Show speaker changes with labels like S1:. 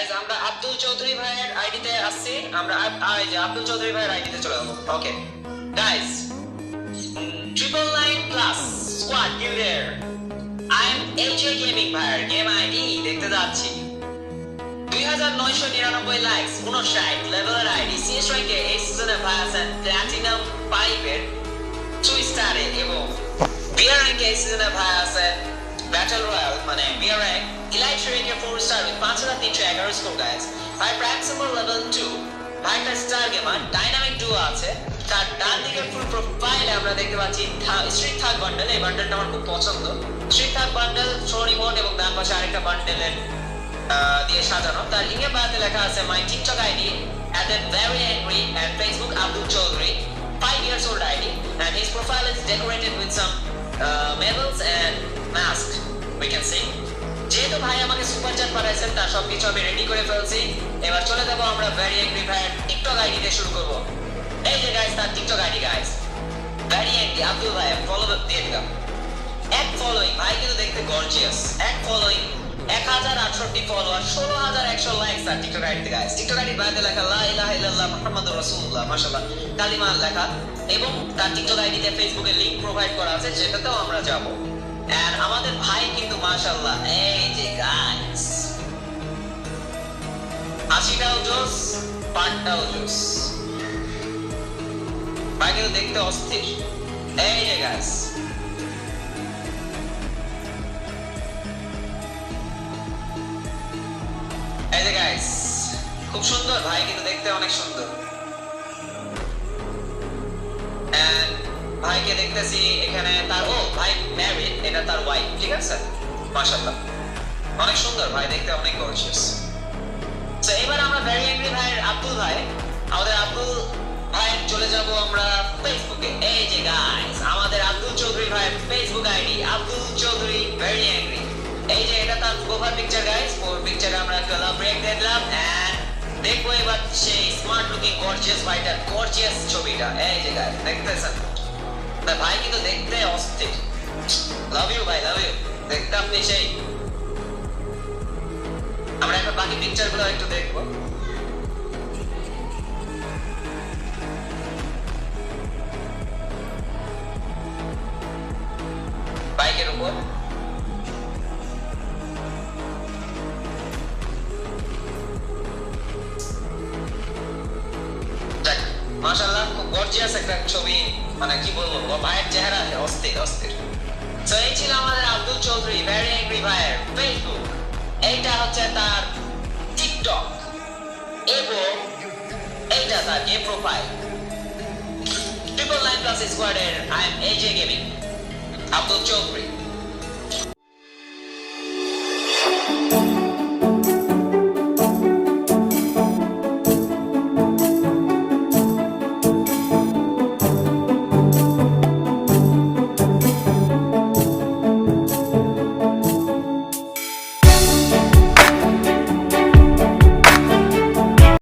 S1: guys আমরা আব্দুল চৌধুরী ভাইয়ের আইডিতে আসছি আমরা এই যে আব্দুল চৌধুরী ভাইয়ের আইডিতে চলে যাবো okay guys 999 plus squad give there I am HA gaming ভাইয়ের গেম আইডি দেখতে যাচ্ছি 2999 লাইকস 59 লেভেলের আইডি সিএস র্যাঙ্কে এই সিজনে ভাই আছেন প্ল্যাটিনাম 5 এর 2 স্টারে এবং বিআর র্যাঙ্কে এই সিজনে ভাই আছে ব্যাটল রয়্যাল মানে বিআর র্যাঙ্ক ইলাইট র্যাঙ্কে 4 স্টার উইথ 5311 স্কোর গাইস ভাই প্রাইম সিম্বল লেভেল 2 ভাই একটা স্টার গেমার ডাইনামিক ডুও আছে তার ডান দিকের ফুল প্রোফাইলে আমরা দেখতে পাচ্ছি স্ট্রিট থাগ বান্ডেল এই বান্ডেলটা আমার খুব পছন্দ স্ট্রিট থাগ বান্ডেল থ্রো রিমোট এবং ডান পাশে আরেকটা বান্ডেলের দিয়ে সাজানো তার লিঙ্কে বায়াতে লেখা আছে my TikTok ID @very_angry and Facebook Abdul Chaudhary 5 years old ID and his profile is decorated with some medals and mask we can see যেহেতু ভাই আমাকে সুপার চ্যাট পাঠাইছেন তার সবকিছু আমি রেডি করে ফেলছি এবার চলে যাব আমরা ভেরি অ্যাংরি ভাইয়ের টিকটক আইডি দিয়ে শুরু করব এই যে গাইস তার TikTok ID guys very angry Abdul ভাই ফলো দিয়ে দিলাম এক ফলোইং ভাই কিন্তু দেখতে গর্জিয়াস এক ফলোইং 1068 ফলোয়ার 16100 লাইকস আর টিকটক আইডিতে গাইস টিকটক আইডি বাইরে লেখা লা ইলাহা ইল্লাল্লাহ মুহাম্মাদুর রাসূলুল্লাহ মাশাআল্লাহ কালিমা লেখা এবং তার টিকটক আইডিতে ফেসবুকে লিংক প্রোভাইড করা আছে যেটাতেও আমরা যাব এন্ড আমাদের ভাই কিন্তু মাশাআল্লাহ এই যে গাইস হাসিটাও জোস পাটটাও জোস ভাই কিন্তু দেখতে অস্থির এই যে গাইস এই যে গাইস খুব সুন্দর ভাই কিন্তু দেখতে অনেক সুন্দর এন্ড ভাইকে দেখতেছি এখানে তার ও ভাই ম্যারিড এটা তার ওয়াইফ ঠিক আছে মাশাআল্লাহ অনেক সুন্দর ভাই দেখতে অনেক গর্জিয়াস সো এবার আমরা ভেরি অ্যাংরি ভাইয়ের আব্দুল ভাই আমাদের আব্দুল ভাইয়ের চলে যাব আমরা ফেসবুকে এই যে গাইস আমাদের আব্দুল চৌধুরী ভাইয়ের Facebook ID Abdul Chowdhury very angry এই যে এটা তার প্রোফাইল পিকচার গাইস প্রোফাইল পিকচারে আমরা কালার ব্রেক দিলাম এন্ড দেখবো এবার সেই স্মার্ট লুকিং গর্জিয়াস ভাইটার গর্জিয়াস ছবিটা এই যে গাইস দেখতেছেন ভাই কিন্তু দেখতে অস্থির লাভ ইউ ভাই লাভ ইউ দেখতে আপনি সেই আমরা এখন বাকি পিকচারগুলো একটু দেখবো বাইকের উপর মাশাআল্লাহ খুব গর্জিয়াস একটা ছবি মানে কি বলবো ভাইয়ের চেহারা অস্থির অস্থির তো এই ছিল আমাদের আব্দুল চৌধুরী ভেরি অ্যাংরি ভাইয়ের ফেসবুক এইটা হচ্ছে তার টিকটক এবং এইটা তার গেম প্রোফাইল 999 প্লাস স্কোয়াডের I am HA gaming Abdul Chowdhury